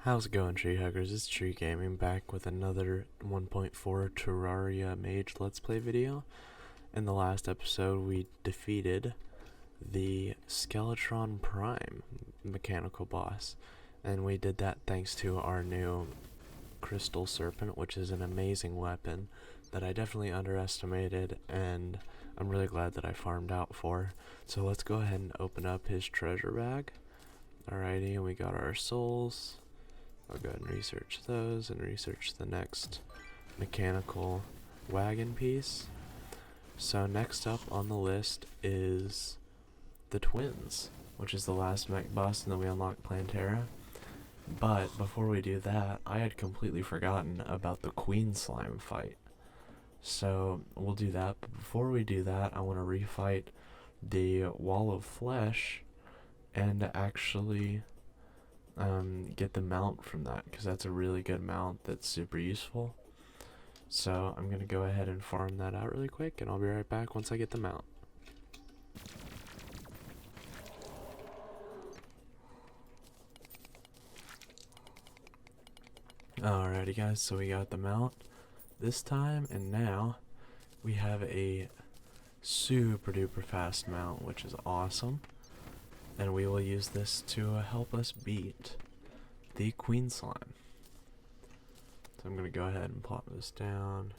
How's it going, tree huggers? It's Tree Gaming back with another 1.4 Terraria Mage Let's Play video. In the last episode, we defeated the Skeletron Prime mechanical boss, and we did that thanks to our new Crystal Serpent, which is an amazing weapon that I definitely underestimated, and I'm really glad that I farmed out for. So let's go ahead and open up his treasure bag. Alrighty, and we got our souls. I'll go ahead and research those and research the next mechanical wagon piece. So next up on the list is the twins, which is the last mech boss, and then we unlock Plantera. But before we do that, I had completely forgotten about the queen slime fight. So we'll do that, but before we do that, I want to refight the wall of flesh and actually get the mount from that, because that's a really good mount that's super useful. So I'm gonna go ahead and farm that out really quick, and I'll be right back once I get the mount. Alrighty guys, so we got the mount this time, and now we have a super duper fast mount, which is awesome. And we will use this to help us beat the queen slime. So I'm going to go ahead and plop this down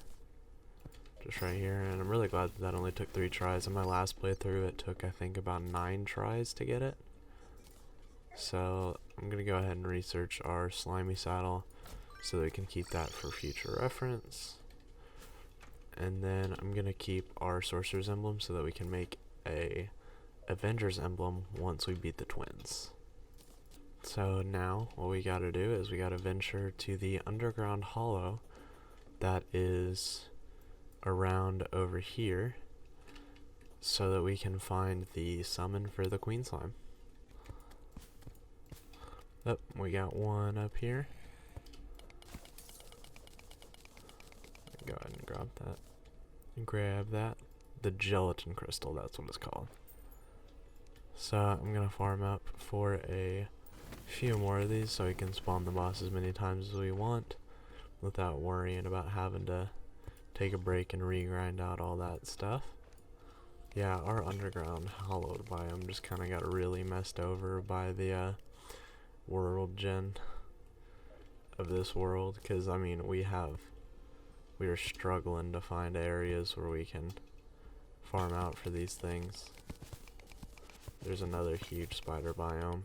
just right here, and I'm really glad that only took 3 tries. In my last playthrough it took I think about 9 tries to get it. So I'm going to go ahead and research our slimy saddle so that we can keep that for future reference. And then I'm going to keep our sorcerer's emblem so that we can make a Avenger's emblem once we beat the twins. So now what we gotta do is we gotta venture to the underground hollow that is around over here so that we can find the summon for the queen slime. Oh, we got one up here. Go ahead and grab that. Grab that. The gelatin crystal, that's what it's called. So I'm gonna farm up for a few more of these so we can spawn the boss as many times as we want without worrying about having to take a break and regrind out all that stuff. Yeah, our underground hollowed biome just kind of got really messed over by the world gen of this world, because I mean we are struggling to find areas where we can farm out for these things. There's another huge spider biome.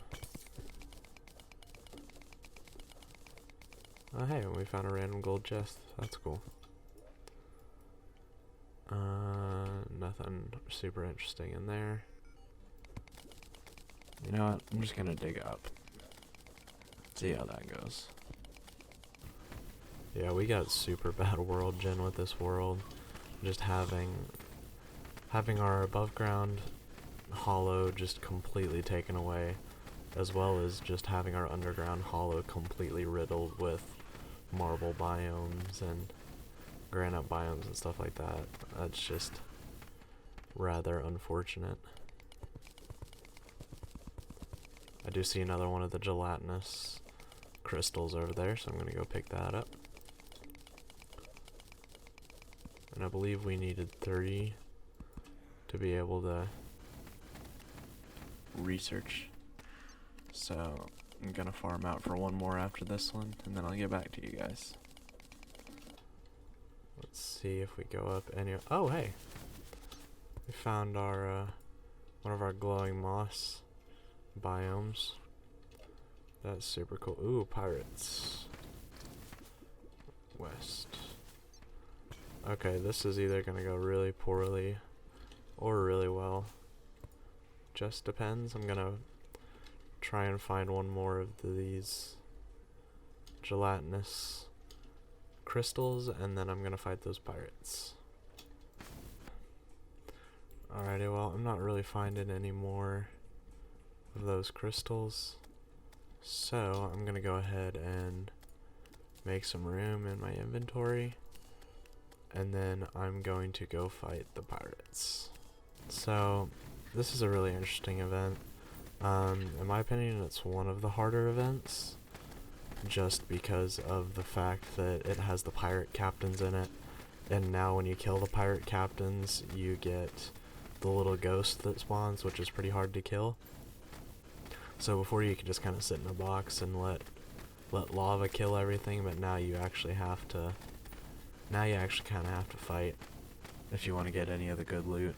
Oh hey, we found a random gold chest. That's cool. Nothing super interesting in there. You know what? I'm just gonna dig up. See how that goes. Yeah, we got super bad world gen with this world. Just having our above ground hollow just completely taken away, as well as just having our underground hollow completely riddled with marble biomes and granite biomes and stuff like that. That's just rather unfortunate. I do see another one of the gelatinous crystals over there, so I'm gonna go pick that up. And I believe we needed 30 to be able to research. So I'm gonna farm out for one more after this one, and then I'll get back to you guys. Let's see if we go up any. Oh hey, we found our one of our glowing moss biomes. That's super cool. Ooh, pirates. West. Okay, this is either gonna go really poorly or really well. Just depends. I'm gonna try and find one more of these gelatinous crystals, and then I'm gonna fight those pirates. Alrighty, well, I'm not really finding any more of those crystals, so I'm gonna go ahead and make some room in my inventory, and then I'm going to go fight the pirates. So this is a really interesting event. In my opinion, it's one of the harder events. just because of the fact that it has the pirate captains in it. And now when you kill the pirate captains, you get the little ghost that spawns, which is pretty hard to kill. So before you could just kind of sit in a box and let lava kill everything, but now you actually have to, kind of have to fight if you want to get any of the good loot.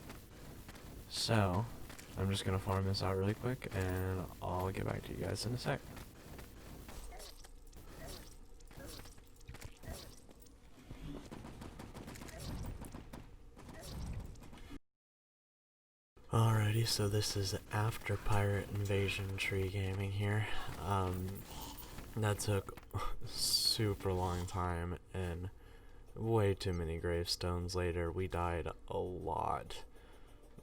So I'm just gonna farm this out really quick, and I'll get back to you guys in a sec. Alrighty, so this is after Pirate Invasion Tree Gaming here. That took super long time, and way too many gravestones later, we died a lot.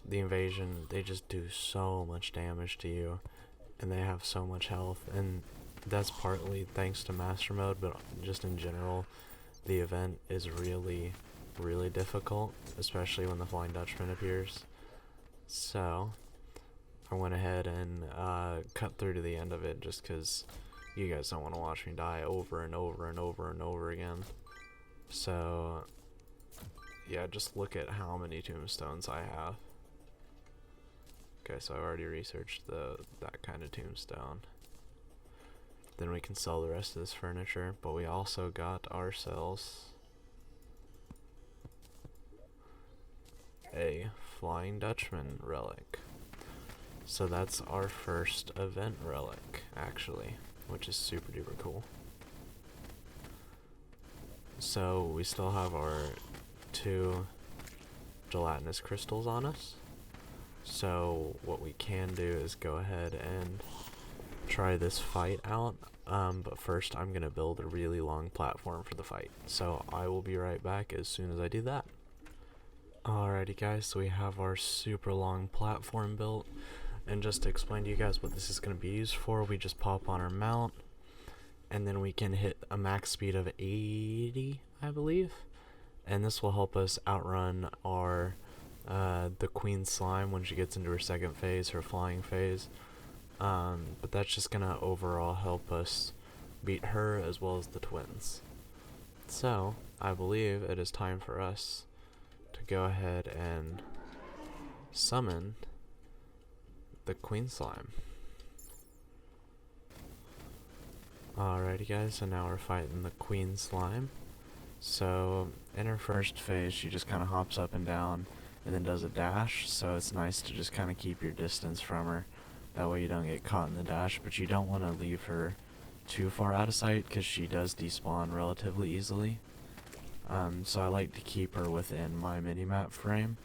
The invasion, they just do so much damage to you, and they have so much health, and that's partly thanks to Master Mode, but just in general, the event is really, really difficult, especially when the Flying Dutchman appears. So I went ahead and cut through to the end of it just because you guys don't want to watch me die over and over and over and over again. So yeah, just look at how many tombstones I have. Okay, so I already researched that kind of tombstone. Then we can sell the rest of this furniture, but we also got ourselves a Flying Dutchman relic. So that's our first event relic, actually, which is super duper cool. So we still have our 2 gelatinous crystals on us. So what we can do is go ahead and try this fight out. But first I'm gonna build a really long platform for the fight. So I will be right back as soon as I do that. Alrighty guys, so we have our super long platform built, and just to explain to you guys what this is going to be used for, we just pop on our mount, and then we can hit a max speed of 80, I believe, and this will help us outrun our the Queen Slime when she gets into her second phase, her flying phase, but that's just going to overall help us beat her as well as the twins. So I believe it is time for us to go ahead and summon the Queen Slime. Alrighty guys, so now we're fighting the Queen Slime. So in her first phase, she just kind of hops up and down and then does a dash, so it's nice to just kind of keep your distance from her. That way you don't get caught in the dash, but you don't want to leave her too far out of sight because she does despawn relatively easily. So I like to keep her within my minimap frame.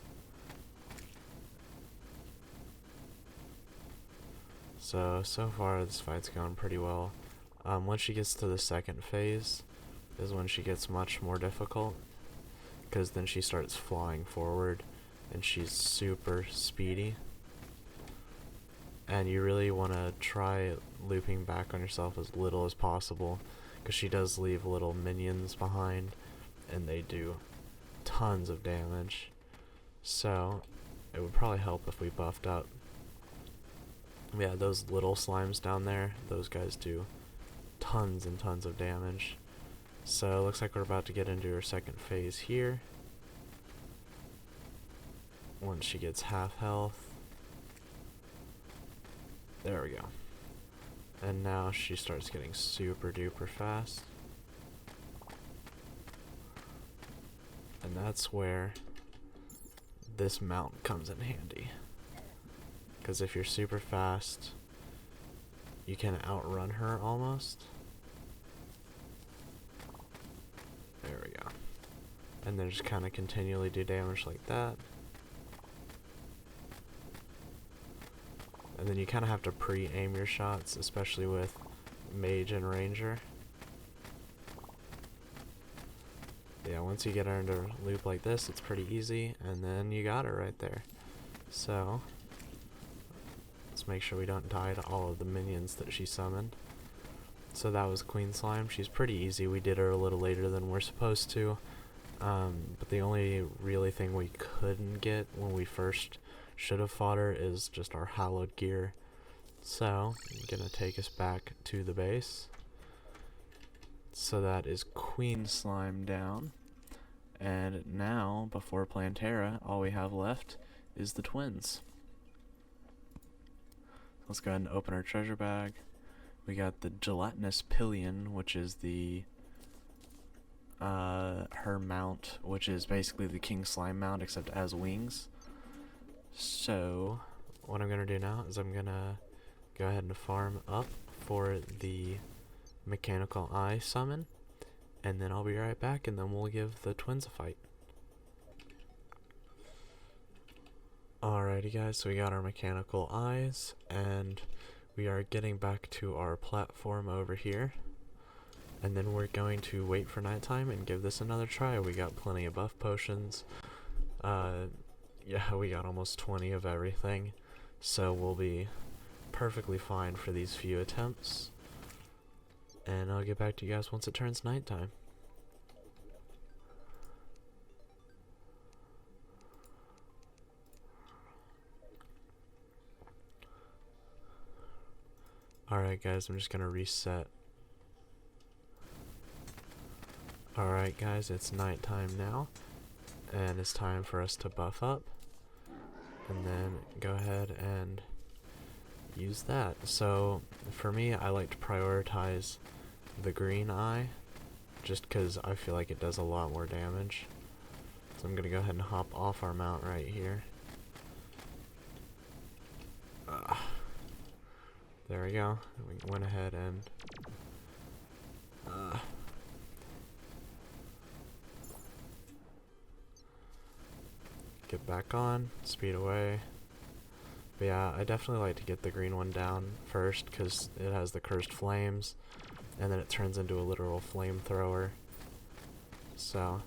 So far this fight's going pretty well. Once she gets to the second phase is when she gets much more difficult, because then she starts flying forward and she's super speedy. And you really want to try looping back on yourself as little as possible, because she does leave little minions behind, and they do tons of damage. So it would probably help if we buffed up. Yeah, those little slimes down there, those guys do tons and tons of damage. So it looks like we're about to get into her second phase here. Once she gets half health. There we go. And now she starts getting super duper fast. And that's where this mount comes in handy. Because if you're super fast, you can outrun her almost. There we go. And then just kind of continually do damage like that. And then you kind of have to pre-aim your shots, especially with Mage and Ranger. Yeah, once you get her into a loop like this, it's pretty easy, and then you got her right there. So let's make sure we don't die to all of the minions that she summoned. So that was Queen Slime. She's pretty easy. We did her a little later than we're supposed to. But the only really thing we couldn't get when we first should have fought her is just our hallowed gear. So I'm gonna take us back to the base. So that is Queen Slime down. And now, before playing Terra, all we have left is the twins. Let's go ahead and open our treasure bag. We got the gelatinous pillion, which is the her mount, which is basically the King Slime mount except as wings. So what I'm gonna do now is I'm gonna go ahead and farm up for the mechanical eye summon, and then I'll be right back, and then we'll give the twins a fight. Alrighty guys, so we got our mechanical eyes, and we are getting back to our platform over here. And then we're going to wait for nighttime and give this another try. We got plenty of buff potions. Yeah, we got almost 20 of everything. So we'll be perfectly fine for these few attempts. And I'll get back to you guys once it turns nighttime. Alright guys, I'm just gonna reset. Alright guys, it's nighttime now, and it's time for us to buff up, and then go ahead and use that. So for me, I like to prioritize the green eye, just because I feel like it does a lot more damage. So I'm gonna go ahead and hop off our mount right here. There we go. We went ahead and get back on, speed away. But yeah, I definitely like to get the green one down first because it has the cursed flames, and then it turns into a literal flamethrower. So,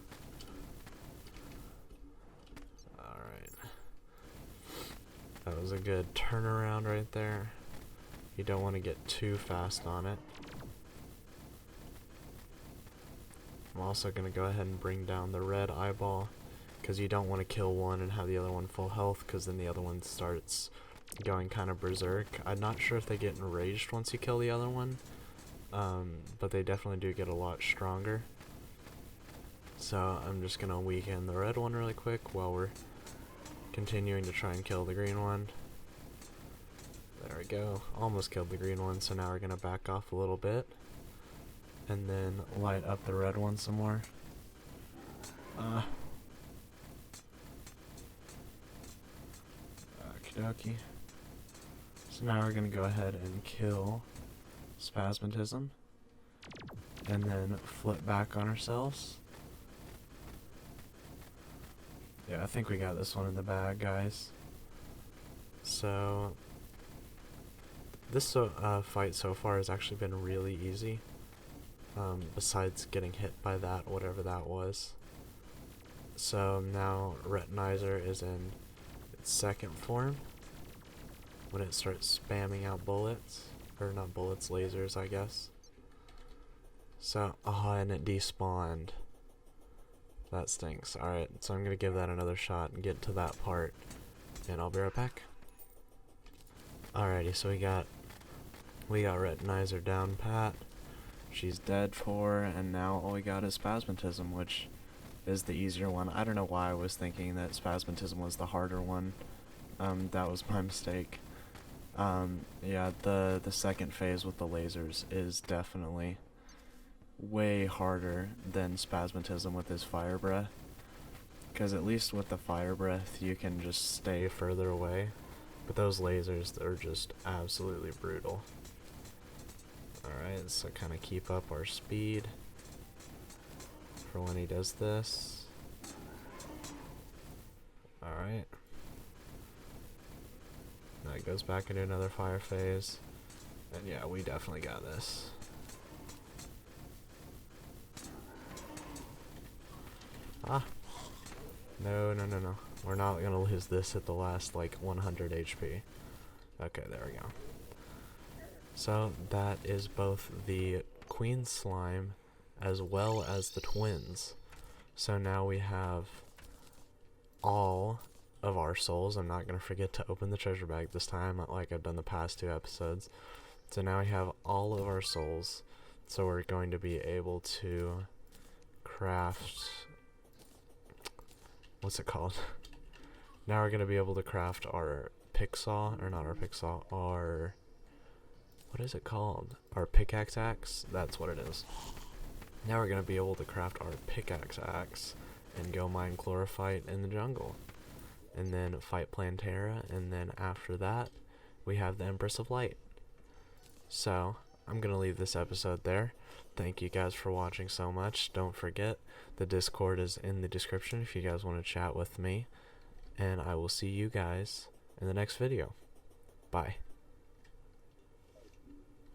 alright. That was a good turnaround right there. You don't want to get too fast on it. I'm also going to go ahead and bring down the red eyeball, because you don't want to kill one and have the other one full health, because then the other one starts going kind of berserk. I'm not sure if they get enraged once you kill the other one, but they definitely do get a lot stronger. So I'm just going to weaken the red one really quick while we're continuing to try and kill the green one. There we go. Almost killed the green one, so now we're going to back off a little bit and then light up the red one some more. Okie. So now we're going to go ahead and kill Spasmatism, and then flip back on ourselves. Yeah, I think we got this one in the bag, guys. So this fight so far has actually been really easy, besides getting hit by that, whatever that was. So now Retinizer is in its second form, when it starts spamming out bullets, or not bullets, lasers, I guess. So, and it despawned. That stinks. Alright, so I'm gonna give that another shot and get to that part, and I'll be right back. Alrighty, so we got Retinizer down pat. She's dead for, and now all we got is Spasmatism, which is the easier one. I don't know why I was thinking that Spasmatism was the harder one. That was my mistake. Yeah, the second phase with the lasers is definitely way harder than Spasmatism with his fire breath. Because at least with the fire breath, you can just stay further away. But those lasers are just absolutely brutal. Alright, so kind of keep up our speed for when he does this. Alright. Now it goes back into another fire phase. And yeah, we definitely got this. No. We're not gonna lose this at the last, like, 100 HP. Okay, there we go. So, that is both the Queen Slime as well as the twins. So now we have all of our souls. I'm not gonna forget to open the treasure bag this time, like I've done the past 2 episodes. So now we have all of our souls So we're going to be able to craft, what's it called? Now we're going to be able to craft our picksaw, or not our picksaw, our, what is it called? Our pickaxe axe? That's what it is. Now we're going to be able to craft our pickaxe axe and go mine chlorophyte in the jungle. And then fight Plantera, and then after that, we have the Empress of Light. So, I'm going to leave this episode there. Thank you guys for watching so much. Don't forget, the Discord is in the description if you guys want to chat with me. And I will see you guys in the next video. Bye.